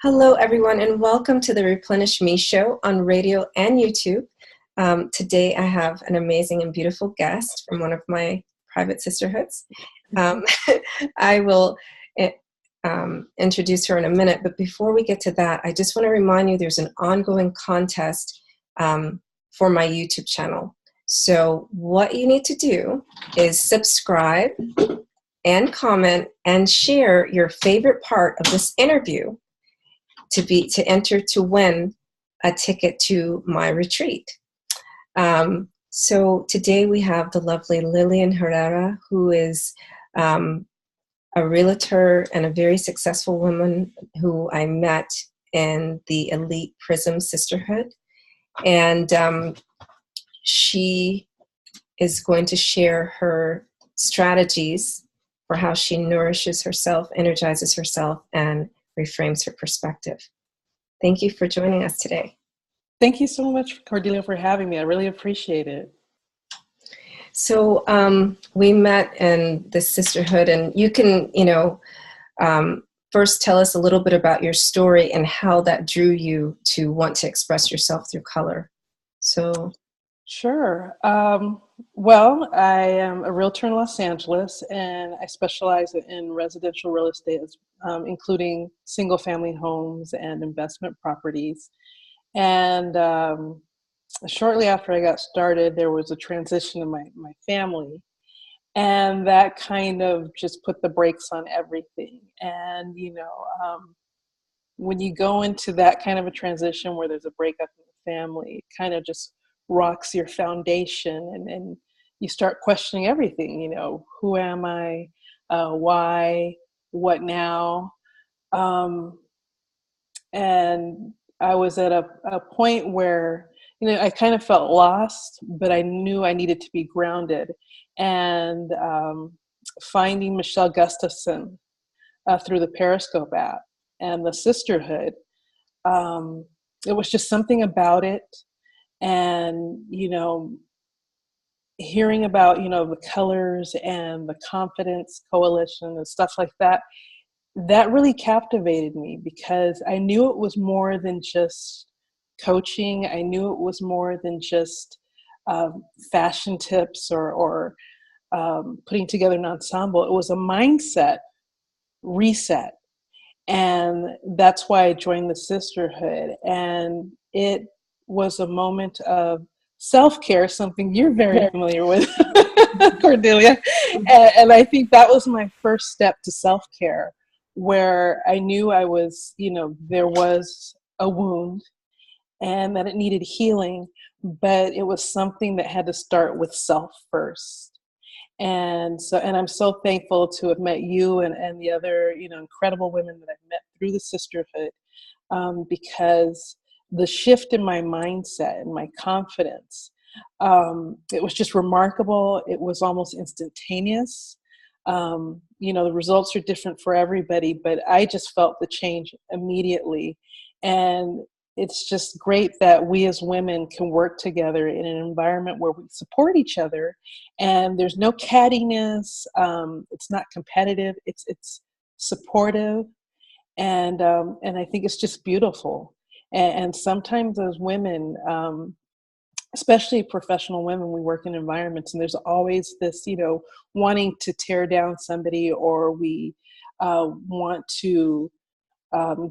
Hello, everyone, and welcome to the Replenish Me show on radio and YouTube. Today, I have an amazing and beautiful guest from one of my private sisterhoods. I will introduce her in a minute, but before we get to that, I just want to remind you there's an ongoing contest for my YouTube channel. So what you need to do is subscribe and comment and share your favorite part of this interview to enter to win a ticket to my retreat. So today we have the lovely Liliana Herrera, who is a realtor and a very successful woman who I met in the Elite Prism Sisterhood. And she is going to share her strategies for how she nourishes herself, energizes herself, and reframes her perspective. Thank you for joining us today. Thank you so much, Cordelia, for having me. I really appreciate it. So we met in the sisterhood, and you can, first tell us a little bit about your story and how that drew you to want to express yourself through color. So, sure. Well, I am a realtor in Los Angeles, and I specialize in residential real estate, including single-family homes and investment properties. And shortly after I got started, there was a transition in my family, and that kind of just put the brakes on everything. And when you go into that kind of a transition where there's a breakup in the family, it kind of just rocks your foundation, and you start questioning everything. Who am I? Why? What now? And I was at a point where I kind of felt lost, but I knew I needed to be grounded. And finding Michelle Gustafson through the Periscope app and the sisterhood, it was just something about it. And hearing about the colors and the confidence coalition and stuff like that, that really captivated me, because I knew it was more than just coaching. I knew it was more than just fashion tips or putting together an ensemble. It was a mindset reset. And that's why I joined the sisterhood. And it was a moment of self-care, something you're very familiar with, Cordelia. And I think that was my first step to self-care, where I knew I was, there was a wound and that it needed healing, but it was something that had to start with self first. And I'm so thankful to have met you and the other, incredible women that I've met through the sisterhood, because the shift in my mindset and my confidence, it was just remarkable. It was almost instantaneous. The results are different for everybody, but I just felt the change immediately. And it's just great that we as women can work together in an environment where we support each other, and there's no cattiness. It's not competitive. It's supportive, and I think it's just beautiful. And sometimes as women, especially professional women, we work in environments, and there's always this, wanting to tear down somebody, or we want to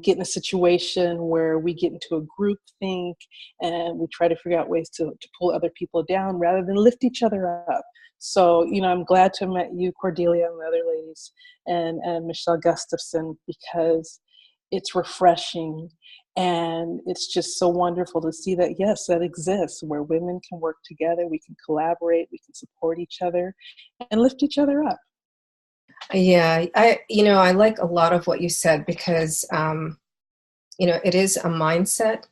get in a situation where we get into a group think and we try to figure out ways to pull other people down rather than lift each other up. So, I'm glad to have met you, Cordelia, and the other ladies, and Michelle Gustafson, because it's refreshing. And it's just so wonderful to see that, yes, that exists, where women can work together, we can collaborate, we can support each other and lift each other up. Yeah, I like a lot of what you said, because, it is a mindset.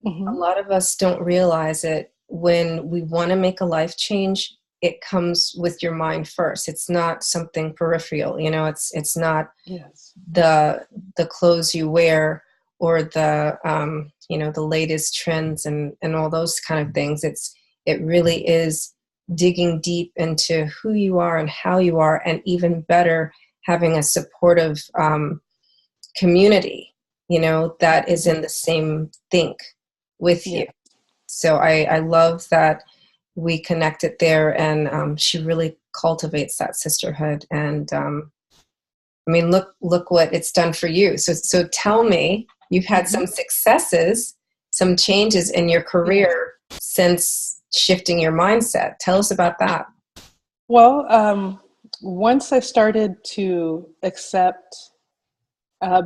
Mm-hmm. A lot of us don't realize it. When we want to make a life change, it comes with your mind first. It's not something peripheral, it's not the clothes you wear or the the latest trends and all those kind of things. It really is digging deep into who you are and how you are, and even better, having a supportive community that is in the same think with you. Yeah. So I love that we connected there, and she really cultivates that sisterhood. And I mean, look what it's done for you. So tell me, you've had some successes, some changes in your career since shifting your mindset. Tell us about that. Well, once I started to accept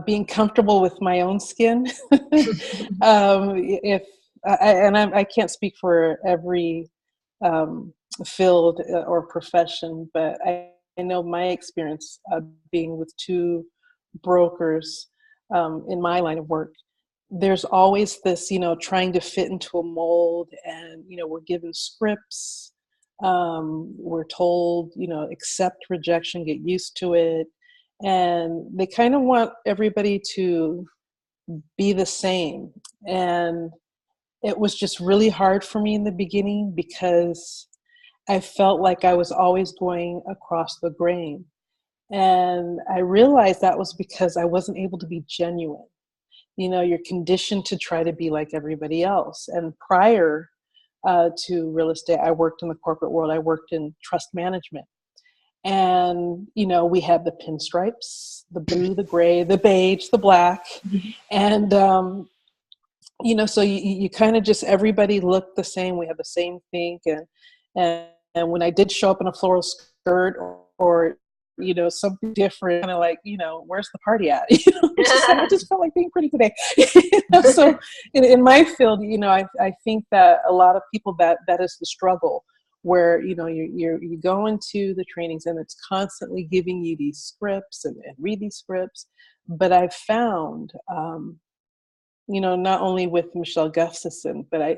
being comfortable with my own skin, if I can't speak for every field or profession, but I know my experience being with two brokers in my line of work. There's always this, trying to fit into a mold, and we're given scripts. We're told, accept rejection, get used to it, and they kind of want everybody to be the same. And it was just really hard for me in the beginning because I felt like I was always going across the grain. And I realized that was because I wasn't able to be genuine. You're conditioned to try to be like everybody else. And prior to real estate, I worked in the corporate world. I worked in trust management. And, we had the pinstripes, the blue, the gray, the beige, the black. And, so you kind of just, everybody looked the same. We had the same thing. And when I did show up in a floral skirt or something different, kind of like, where's the party at? I just felt like being pretty today. So in my field, I think that a lot of people that is the struggle, where you go into the trainings and it's constantly giving you these scripts and read these scripts. But I've found not only with Michelle Gustafson, but I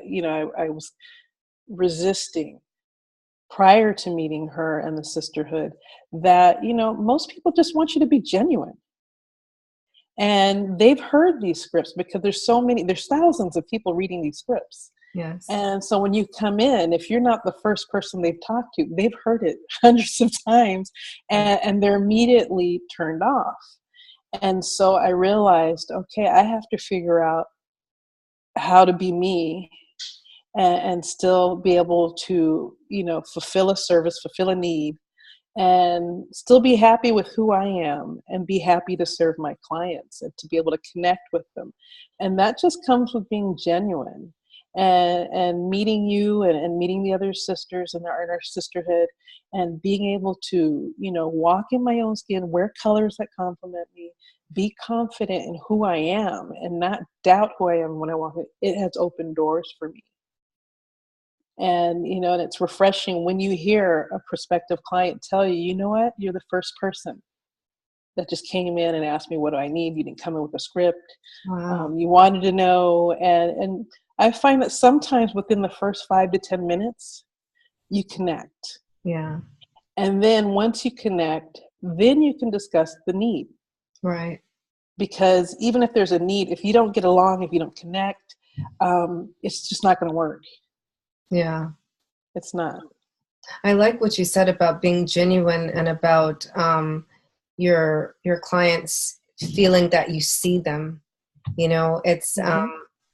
was resisting prior to meeting her and the sisterhood that, most people just want you to be genuine. And they've heard these scripts because there's thousands of people reading these scripts. Yes. And so when you come in, if you're not the first person they've talked to, they've heard it hundreds of times, and they're immediately turned off. And so I realized, okay, I have to figure out how to be me and still be able to, fulfill a service, fulfill a need, and still be happy with who I am and be happy to serve my clients and to be able to connect with them. And that just comes with being genuine and meeting you and meeting the other sisters in our sisterhood, and being able to, walk in my own skin, wear colors that compliment me, be confident in who I am and not doubt who I am when I walk in. It has opened doors for me. And, and it's refreshing when you hear a prospective client tell you, you know what, you're the first person that just came in and asked me, what do I need? You didn't come in with a script. Wow. You wanted to know. And I find that sometimes within the first 5 to 10 minutes, you connect. Yeah. And then once you connect, then you can discuss the need. Right. Because even if there's a need, if you don't get along, if you don't connect, it's just not going to work. Yeah. It's not. I like what you said about being genuine and about your clients feeling that you see them. It's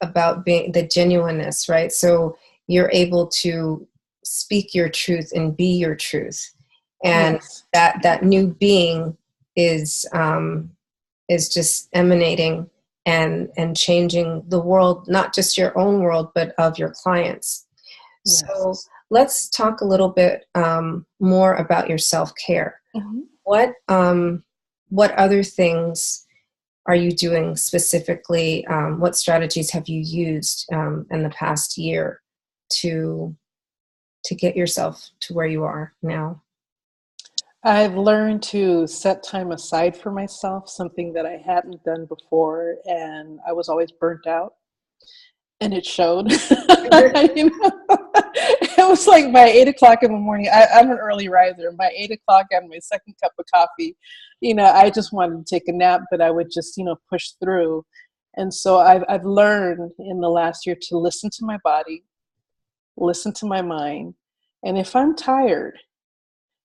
about being the genuineness, right? So you're able to speak your truth and be your truth, and Yes. that new being is just emanating and changing the world, not just your own world, but of your clients. Yes. So let's talk a little bit more about your self-care. What other things are you doing specifically? What strategies have you used in the past year to get yourself to where you are now? I've learned to set time aside for myself, something that I hadn't done before, and I was always burnt out. And it showed. It was like by 8 o'clock in the morning. I'm an early riser. By 8 o'clock, I had my second cup of coffee. I just wanted to take a nap, but I would just, push through. And so I've learned in the last year to listen to my body, listen to my mind. And if I'm tired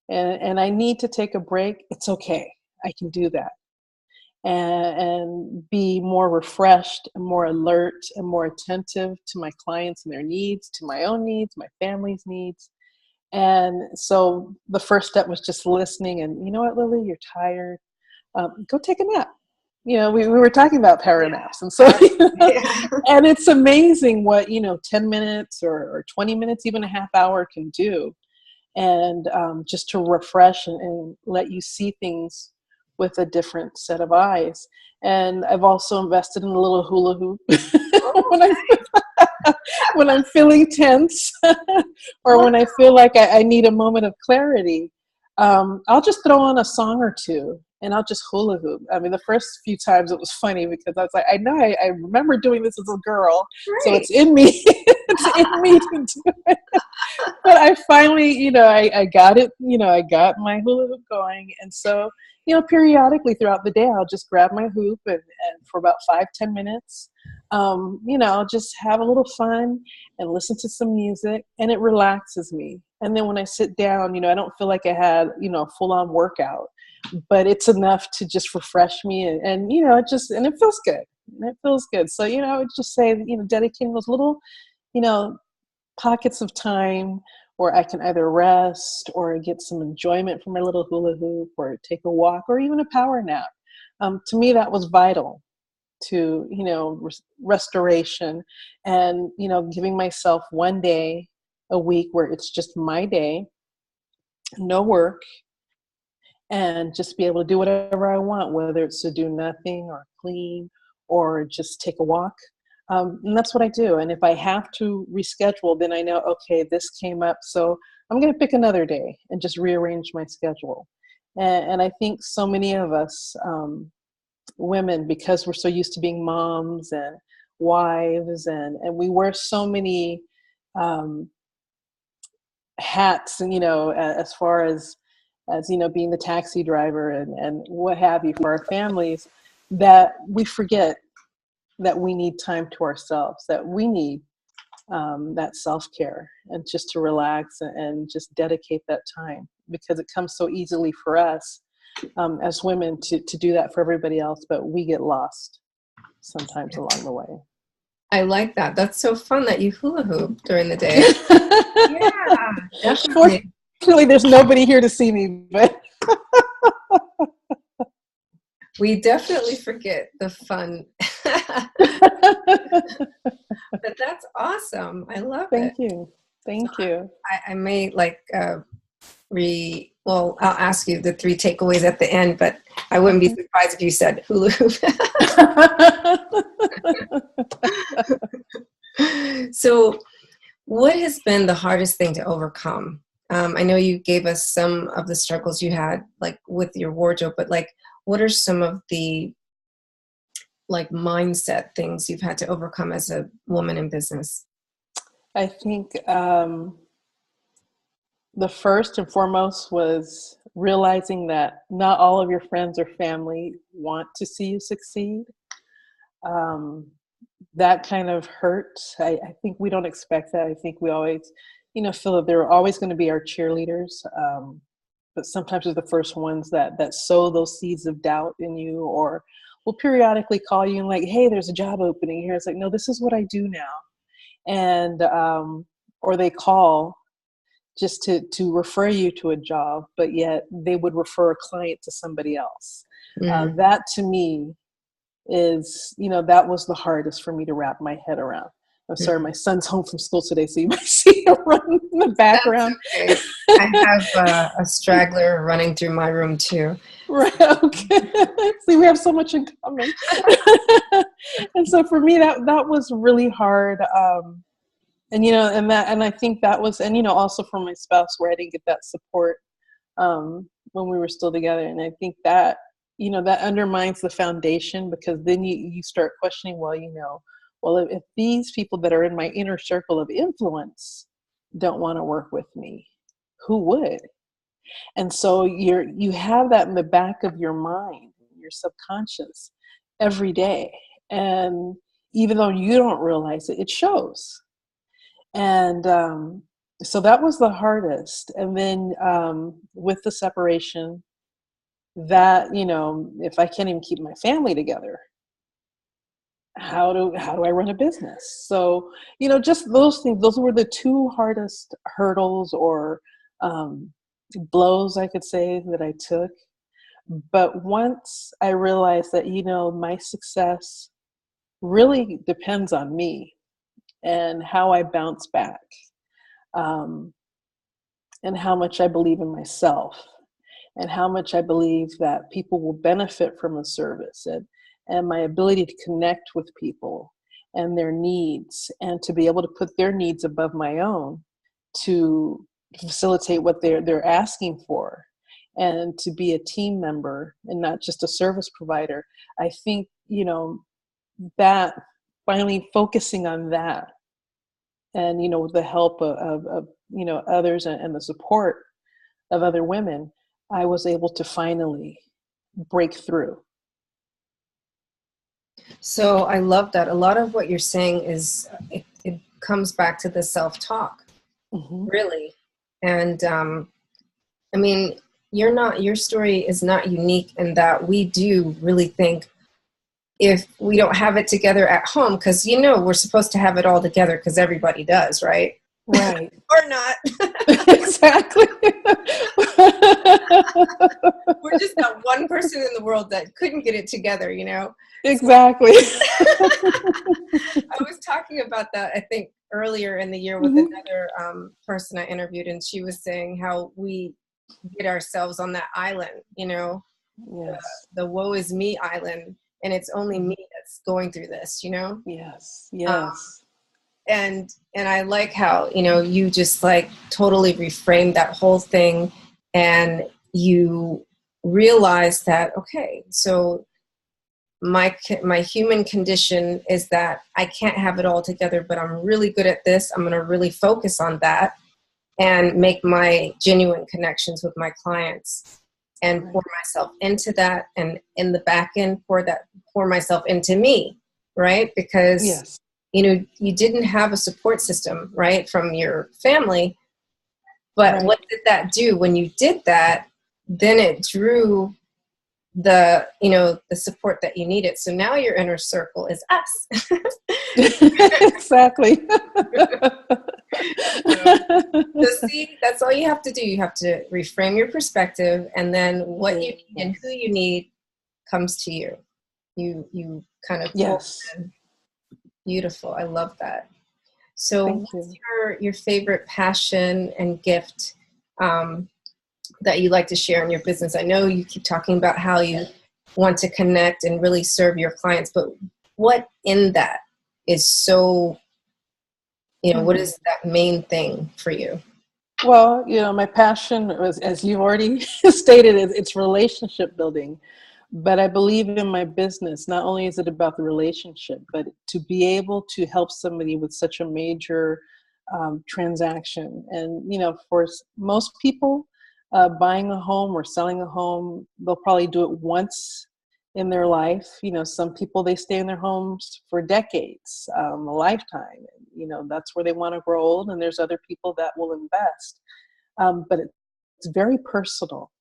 and I need to take a break, it's okay. I can do that. and be more refreshed and more alert and more attentive to my clients and their needs, to my own needs, my family's needs. And so the first step was just listening. And you know what, Lily, you're tired. Go take a nap. We were talking about power naps. And so, Yeah. and it's amazing what, 10 minutes or 20 minutes, even a half hour can do. And just to refresh and let you see things with a different set of eyes. And I've also invested in a little hula hoop when I'm when I'm feeling tense or when I feel like I need a moment of clarity. I'll just throw on a song or two and I'll just hula hoop. I mean, the first few times it was funny because I was like, I know I remember doing this as a girl, so Great. it's in me. It's in me to do it. But I finally, I got it, I got my hula hoop going. And so, periodically throughout the day, I'll just grab my hoop and for about 5-10 minutes, just have a little fun and listen to some music, and it relaxes me. And then when I sit down, I don't feel like I had, a full on workout, but it's enough to just refresh me and it feels good. It feels good. So, I would just say, dedicating those little, pockets of time where I can either rest or get some enjoyment from my little hula hoop or take a walk or even a power nap. To me, that was vital to, restoration and, giving myself one day a week where it's just my day, no work, and just be able to do whatever I want, whether it's to do nothing or clean or just take a walk. And that's what I do. And if I have to reschedule, then I know, okay, this came up, so I'm going to pick another day and just rearrange my schedule. And I think so many of us women, because we're so used to being moms and wives, and we wear so many hats, and as far as being the taxi driver and what have you for our families, that we forget that we need time to ourselves, that we need that self-care and just to relax and just dedicate that time, because it comes so easily for us as women to do that for everybody else, but we get lost sometimes along the way. I like that. That's so fun that you hula hoop during the day. Yeah, definitely. Fortunately, there's nobody here to see me, but We definitely forget the fun. But that's awesome. I love it. Thank you. Thank you. I may well, I'll ask you the 3 takeaways at the end, but I wouldn't be surprised if you said hula hoop. So what has been the hardest thing to overcome? I know you gave us some of the struggles you had with your wardrobe, but what are some of the mindset things you've had to overcome as a woman in business? I think the first and foremost was realizing that not all of your friends or family want to see you succeed. That kind of hurts. I think we don't expect that. I think we always, feel that they're always going to be our cheerleaders. But sometimes they're the first ones that sow those seeds of doubt in you, or will periodically call you and hey, there's a job opening here. It's no, this is what I do now. And, or they call just to refer you to a job, but yet they would refer a client to somebody else. Mm-hmm. That to me is, that was the hardest for me to wrap my head around. I'm sorry, my son's home from school today, so you might see him running in the background. That's okay. I have a straggler running through my room too. Right, okay. See, we have so much in common. And so for me, that was really hard. And I think that was, and also for my spouse, where I didn't get that support when we were still together. And I think that, that undermines the foundation, because then you start questioning, well, if these people that are in my inner circle of influence don't want to work with me, who would? And so you have that in the back of your mind, your subconscious, every day. And even though you don't realize it, it shows. And so that was the hardest. And then with the separation, that, if I can't even keep my family together, how do I run a business? So, just those things, those were the two hardest hurdles or blows, I could say, that I took. But once I realized that, my success really depends on me and how I bounce back, um, and how much I believe in myself, and how much I believe that people will benefit from a service, and my ability to connect with people and their needs, and to be able to put their needs above my own to facilitate what they're asking for, and to be a team member and not just a service provider. I think, that finally focusing on that, and, with the help of others, and the support of other women, I was able to finally break through. So I love that. A lot of what you're saying is it comes back to the self-talk, Mm-hmm. really. And I mean, your story is not unique in that we do really think if we don't have it together at home, because we're supposed to have it all together because everybody does, right? Right. Or not. Exactly. We're just that one person in the world that couldn't get it together, Exactly. I was talking about that, I think, earlier in the year with Mm-hmm. another person I interviewed, and she was saying how we get ourselves on that island, Yes. the woe is me island, and it's only Mm-hmm. me that's going through this, Yes. Um, Yes. and I like how, you just like totally reframed that whole thing, and you realize that, okay, so my human condition is that I can't have it all together, but I'm really good at this. I'm going to really focus on that and make my genuine connections with my clients and Right. pour myself into that, and in the back end pour myself into me, right? Because Yes. you didn't have a support system, right, from your family, but Right. what did that do when you did that? Then it drew the support that you needed. So now your inner circle is us. Exactly. So see, that's all you have to do. You have to reframe your perspective, and then what you need and who you need comes to you. You kind of pull Yes. in. Beautiful. I love that. So Thank what's you. your favorite passion and gift that you like to share in your business? I know you keep talking about how you want to connect and really serve your clients, but what in that is so, what is that main thing for you? Well, my passion was, as you've already stated, it's relationship building. But I believe in my business, not only is it about the relationship, but to be able to help somebody with such a major transaction. And, for most people, buying a home or selling a home, they'll probably do it once in their life. Some people, they stay in their homes for decades, a lifetime. That's where they want to grow old. And there's other people that will invest. But it's very personal.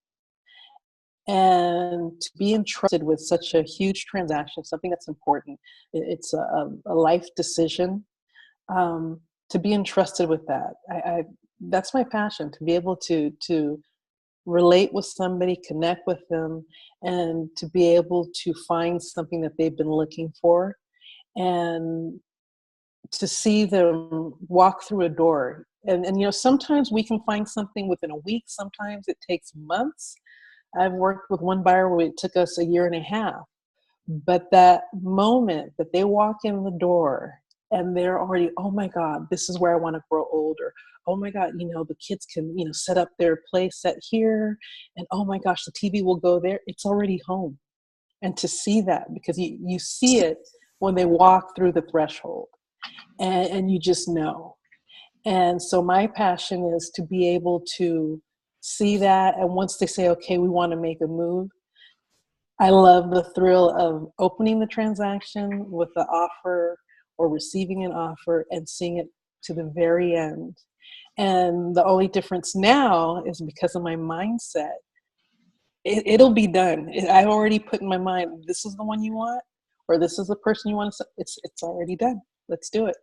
And to be entrusted with such a huge transaction, something that's important, it's a life decision. To be entrusted with that, that's my passion. To be able to relate with somebody, connect with them, and to be able to find something that they've been looking for, and to see them walk through a door. And sometimes we can find something within a week. Sometimes it takes months. I've worked with one buyer where it took us a year and a half. But that moment that they walk in the door and they're already, oh my God, this is where I want to grow older. Oh my God, the kids can, set up their play set here. And oh my gosh, the TV will go there. It's already home. And to see that, because you see it when they walk through the threshold, and you just know. And so my passion is to be able to see that. And once they say, okay, we want to make a move, I love the thrill of opening the transaction with the offer or receiving an offer and seeing it to the very end. And the only difference now is because of my mindset. it'll be done. I've already put in my mind, this is the one you want, or this is the person you want to, it's already done. Let's do it.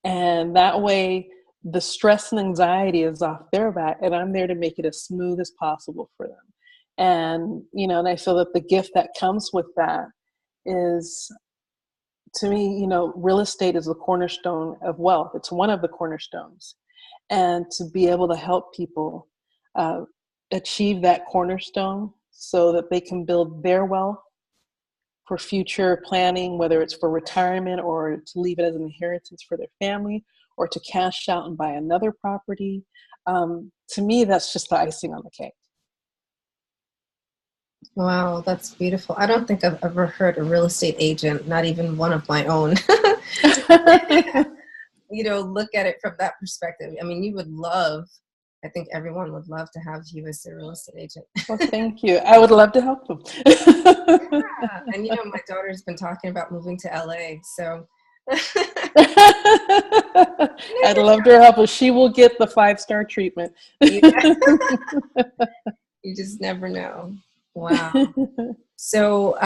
And that way the stress and anxiety is off their back, and I'm there to make it as smooth as possible for them. And, and I feel that the gift that comes with that is, to me, real estate is the cornerstone of wealth. It's one of the cornerstones. And to be able to help people achieve that cornerstone so that they can build their wealth for future planning, whether it's for retirement or to leave it as an inheritance for their family or to cash out and buy another property. To me, that's just the icing on the cake. Wow, that's beautiful. I don't think I've ever heard a real estate agent, not even one of my own, look at it from that perspective. I mean, I think everyone would love to have you as a real estate agent. Well, thank you. I would love to help them. Yeah. And, my daughter's been talking about moving to LA, so. I'd love to help her. She will get the 5-star treatment. Yeah. You just never know. Wow. So,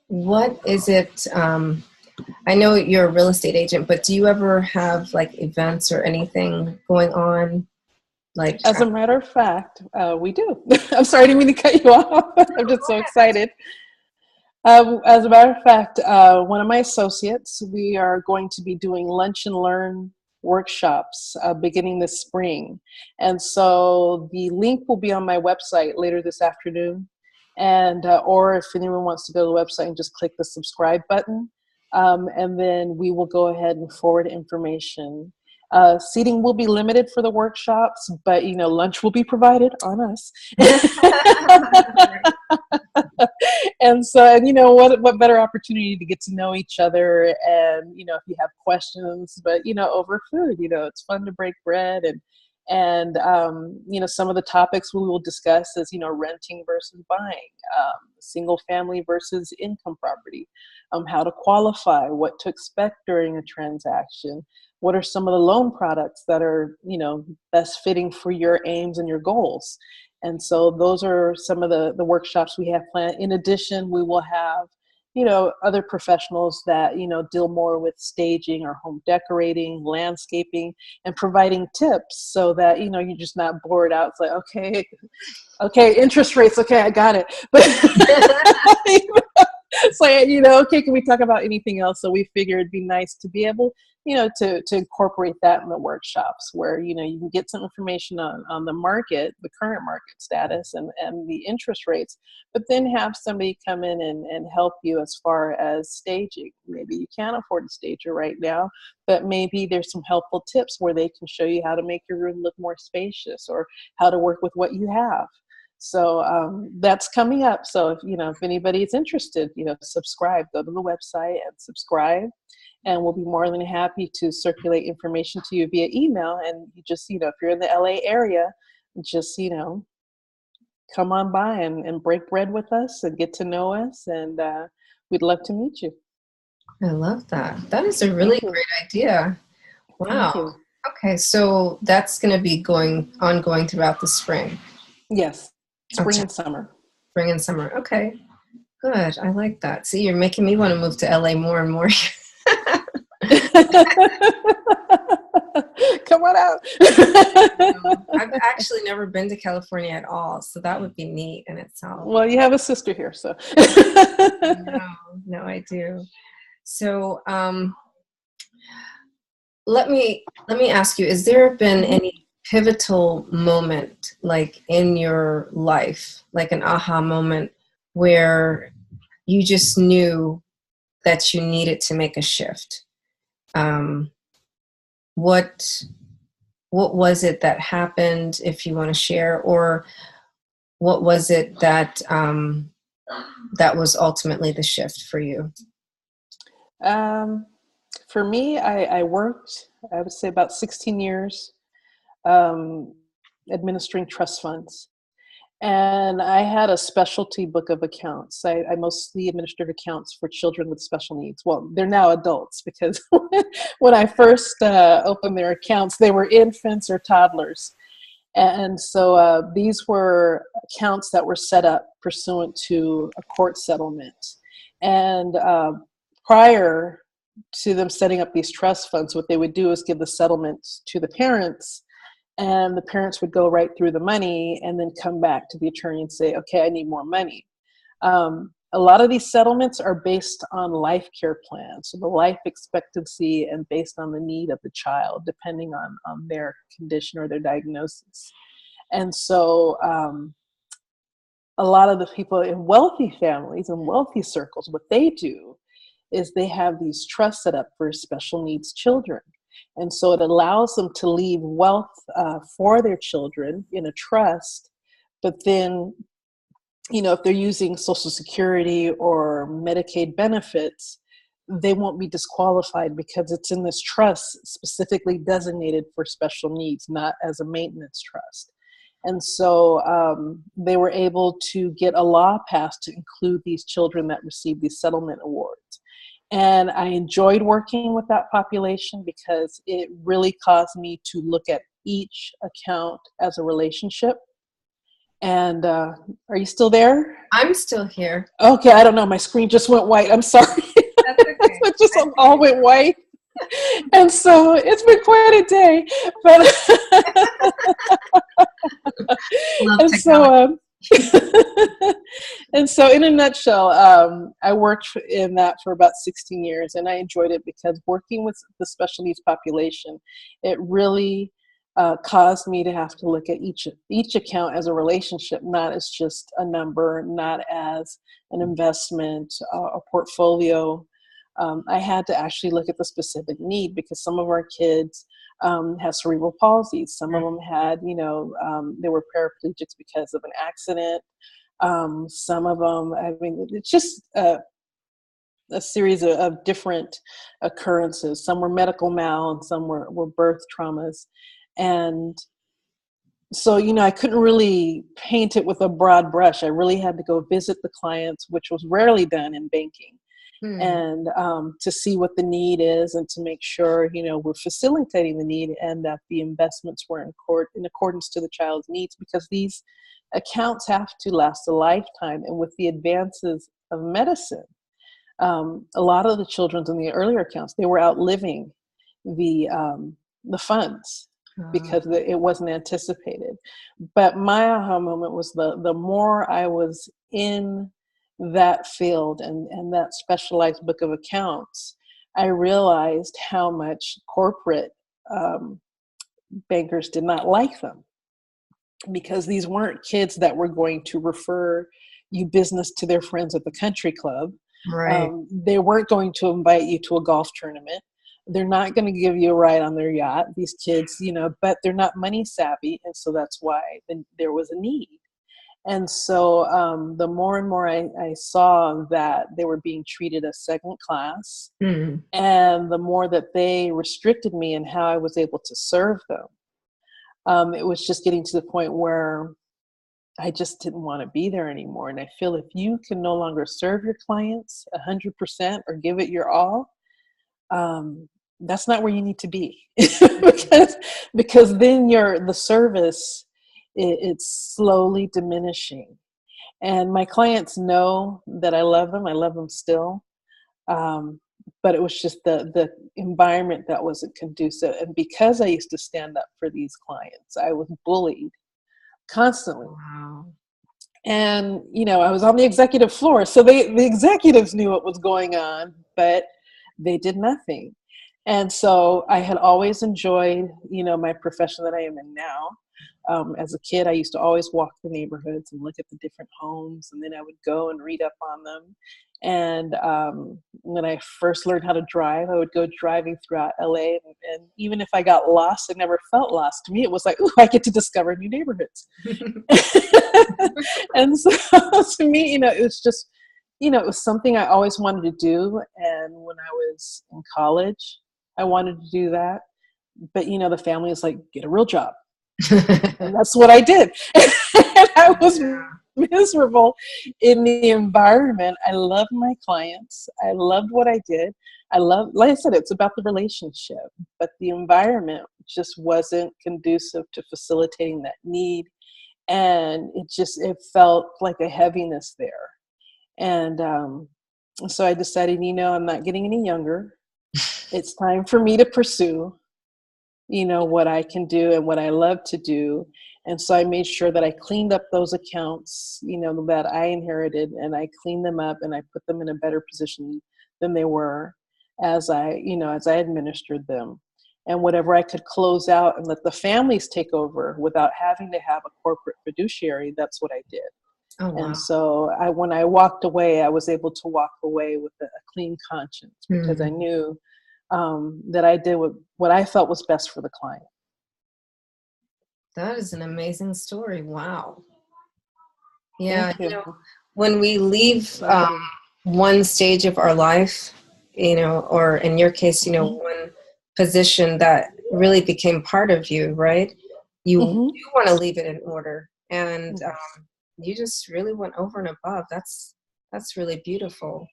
what is it? I know you're a real estate agent, but do you ever have like events or anything going on? Like, as a matter of fact, we do. I'm sorry, I didn't mean to cut you off. I'm just so excited. As a matter of fact, one of my associates, we are going to be doing lunch and learn workshops beginning this spring. And so the link will be on my website later this afternoon. And or if anyone wants to go to the website and just click the subscribe button, and then we will go ahead and forward information. Seating will be limited for the workshops, but lunch will be provided on us. And so, what better opportunity to get to know each other, and if you have questions, but over food, it's fun to break bread, and some of the topics we will discuss is renting versus buying, single family versus income property, how to qualify, what to expect during a transaction, what are some of the loan products that are best fitting for your aims and your goals. And so those are some of the workshops we have planned. In addition, we will have other professionals that deal more with staging or home decorating, landscaping, and providing tips so that you're just not bored out. It's like, okay, interest rates, okay, I got it. But it's like, okay, can we talk about anything else? So we figured it'd be nice to be able to incorporate that in the workshops where, you can get some information on the market, the current market status and the interest rates, but then have somebody come in and help you as far as staging. Maybe you can't afford a stager right now, but maybe there's some helpful tips where they can show you how to make your room look more spacious or how to work with what you have. So that's coming up. So if anybody is interested, subscribe, go to the website and subscribe. And we'll be more than happy to circulate information to you via email. And you just, if you're in the LA area, just, come on by and break bread with us and get to know us. And we'd love to meet you. I love that. That is a really great idea. Wow. Thank you. Okay, so that's going to be ongoing throughout the spring. Yes, spring and summer. Spring and summer. Okay, good. I like that. See, you're making me want to move to LA more and more. Come on out. I've actually never been to California at all, so that would be neat in itself. Well, you have a sister here, so. No, I do. So, let me ask you: has there been any pivotal moment, like in your life, like an aha moment, where you just knew that you needed to make a shift? What was it that happened, if you want to share, or what was it that that was ultimately the shift for you? For me, I worked, I would say about 16 years administering trust funds. And I had a specialty book of accounts. I mostly administered accounts for children with special needs. Well, they're now adults because when I first opened their accounts, they were infants or toddlers. And so these were accounts that were set up pursuant to a court settlement. And prior to them setting up these trust funds, what they would do is give the settlement to the parents, and the parents would go right through the money and then come back to the attorney and say, okay, I need more money. A lot of these settlements are based on life care plans, so the life expectancy and based on the need of the child, depending on their condition or their diagnosis. And so a lot of the people in wealthy families and wealthy circles, what they do is they have these trusts set up for special needs children. And so it allows them to leave wealth for their children in a trust, but then, you know, if they're using Social Security or Medicaid benefits, they won't be disqualified because it's in this trust specifically designated for special needs, not as a maintenance trust. And so they were able to get a law passed to include these children that receive these settlement awards. And I enjoyed working with that population because it really caused me to look at each account as a relationship. And are you still there? I'm still here. Okay, I don't know. My screen just went white. I'm sorry. That's okay. It just all went white. And so it's been quite a day. But Love and so in a nutshell, I worked in that for about 16 years, and I enjoyed it because working with the special needs population, it really caused me to have to look at each account as a relationship, not as just a number, not as an investment, a portfolio. I had to actually look at the specific need because some of our kids had cerebral palsy. Some of them had, they were paraplegics because of an accident. Some of them, I mean, it's just a series of different occurrences. Some were medical mal and some were birth traumas. And so, I couldn't really paint it with a broad brush. I really had to go visit the clients, which was rarely done in banking. And to see what the need is and to make sure, we're facilitating the need and that the investments were in accordance to the child's needs, because these accounts have to last a lifetime. And with the advances of medicine, a lot of the children in the earlier accounts, they were outliving the funds because it wasn't anticipated. But my aha moment was the more I was in that field and that specialized book of accounts, I realized how much corporate bankers did not like them, because these weren't kids that were going to refer you business to their friends at the country club. Right. They weren't going to invite you to a golf tournament. They're not going to give you a ride on their yacht, these kids, but they're not money savvy. And so that's why there was a need. And so the more and more I saw that they were being treated as second class, and the more that they restricted me in how I was able to serve them, it was just getting to the point where I just didn't want to be there anymore. And I feel if you can no longer serve your clients 100% or give it your all, that's not where you need to be. because then the service, it's slowly diminishing. And my clients know that I love them. I love them still. But it was just the environment that wasn't conducive. And because I used to stand up for these clients, I was bullied constantly. Wow. And, I was on the executive floor. So the executives knew what was going on, but they did nothing. And so I had always enjoyed, my profession that I am in now. As a kid, I used to always walk the neighborhoods and look at the different homes, and then I would go and read up on them. And when I first learned how to drive, I would go driving throughout LA. And even if I got lost, I never felt lost. To me, it was like, ooh, I get to discover new neighborhoods. And so to me, it was just, it was something I always wanted to do. And when I was in college, I wanted to do that. But, the family is like, get a real job. And that's what I did. And I was miserable in the environment. I loved my clients. I loved what I did. Like I said, it's about the relationship, but the environment just wasn't conducive to facilitating that need. And it felt like a heaviness there. And so I decided, I'm not getting any younger. It's time for me to pursue, what I can do and what I love to do. And so I made sure that I cleaned up those accounts, that I inherited, and I cleaned them up and I put them in a better position than they were as I administered them. And whatever I could close out and let the families take over without having to have a corporate fiduciary, that's what I did. Oh, wow. And so when I walked away, I was able to walk away with a clean conscience because I knew that I did what I felt was best for the client. That is an amazing story. Wow. Yeah. Thank you. When we leave one stage of our life, or in your case, one position that really became part of you, right? You want to leave it in order. And you just really went over and above. That's really beautiful.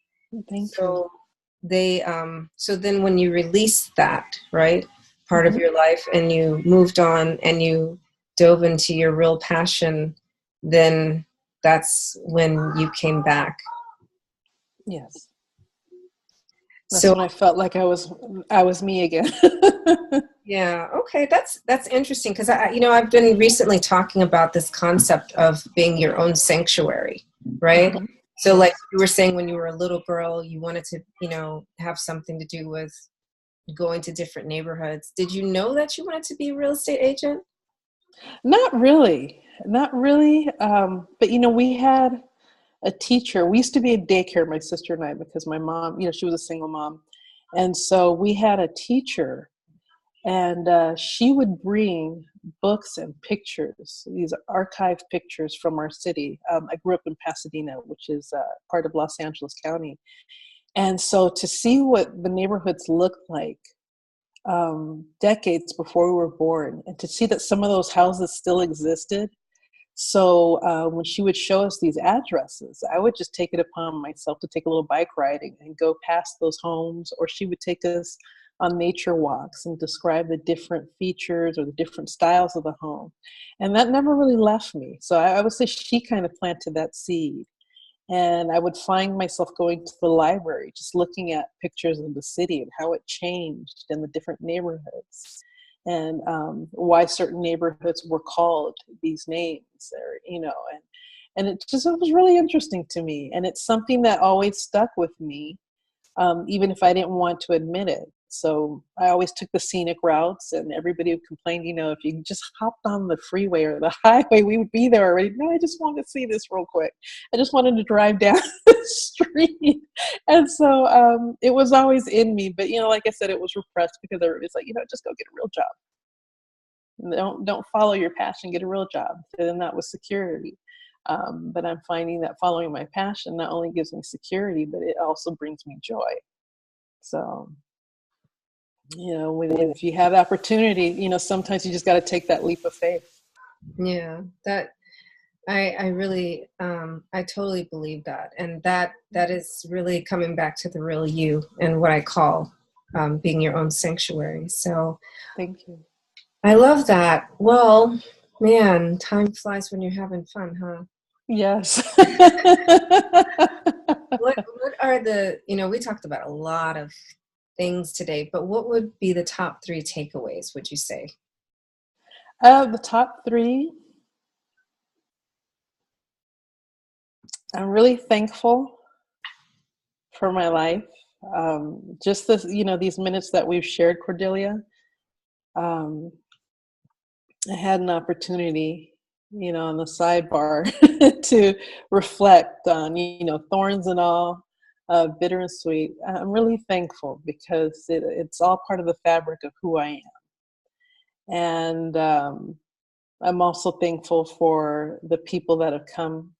Thank you. So then when you released that, right, part of your life, and you moved on and you dove into your real passion, then that's when you came back. Yes. That's when I felt like I was me again. Yeah. Okay. That's interesting because I've been recently talking about this concept of being your own sanctuary, right? So like you were saying, when you were a little girl, you wanted to, have something to do with going to different neighborhoods. Did you know that you wanted to be a real estate agent? Not really. But we had a teacher. We used to be a daycare, my sister and I, because my mom, she was a single mom. And so we had a teacher, and she would bring books and pictures, these archived pictures from our city. I grew up in Pasadena, which is part of Los Angeles County. And so to see what the neighborhoods looked like decades before we were born, and to see that some of those houses still existed. So when she would show us these addresses, I would just take it upon myself to take a little bike riding and go past those homes, or she would take us on nature walks and describe the different features or the different styles of the home. And that never really left me. So I would say she kind of planted that seed. And I would find myself going to the library, just looking at pictures of the city and how it changed in the different neighborhoods, and why certain neighborhoods were called these names, and it was really interesting to me. And it's something that always stuck with me, even if I didn't want to admit it. So I always took the scenic routes, and everybody would complain, if you just hopped on the freeway or the highway, we would be there already. No, I just want to see this real quick. I just wanted to drive down the street. And so it was always in me. But, like I said, it was repressed because everybody's like, just go get a real job. Don't follow your passion, get a real job. And then that was security. But I'm finding that following my passion not only gives me security, but it also brings me joy. So, if you have the opportunity, sometimes you just got to take that leap of faith. Yeah, that I really, I totally believe that. And that is really coming back to the real you and what I call being your own sanctuary. So thank you. I love that. Well, man, time flies when you're having fun, huh? Yes. What are we talked about a lot of things today, but what would be the top 3 takeaways, would you say? The top 3, I'm really thankful for my life. Just this, these minutes that we've shared, Cordelia. I had an opportunity, on the sidebar to reflect on, thorns and all, bitter and sweet. I'm really thankful because it's all part of the fabric of who I am. And I'm also thankful for the people that have come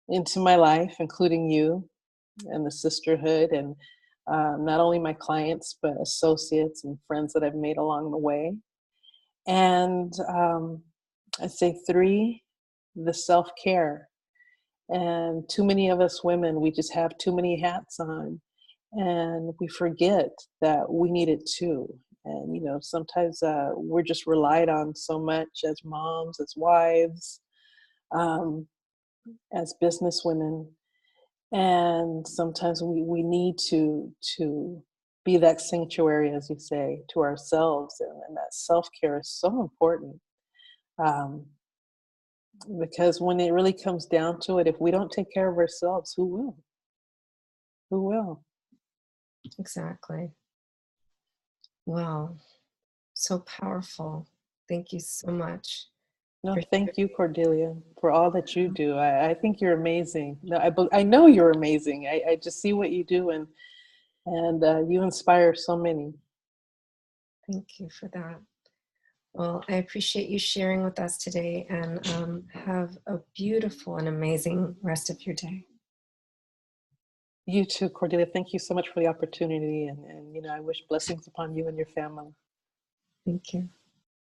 into my life, including you and the sisterhood, and not only my clients, but associates and friends that I've made along the way. And I'd say 3, the self-care. And too many of us women, we just have too many hats on, and we forget that we need it too. And sometimes we're just relied on so much as moms, as wives, um, as business women, and sometimes we need to be that sanctuary, as you say, to ourselves, and that self-care is so important. um, because when it really comes down to it, if we don't take care of ourselves, who will? Exactly. Wow. So powerful. Thank you so much No, for thank you, Cordelia, for all that you sharing. do. I think you're amazing. No, I know you're amazing. I just see what you do, and you inspire so many. Thank you for that. Well, I appreciate you sharing with us today, and have a beautiful and amazing rest of your day. You too, Cordelia. Thank you so much for the opportunity, and I wish blessings upon you and your family. Thank you.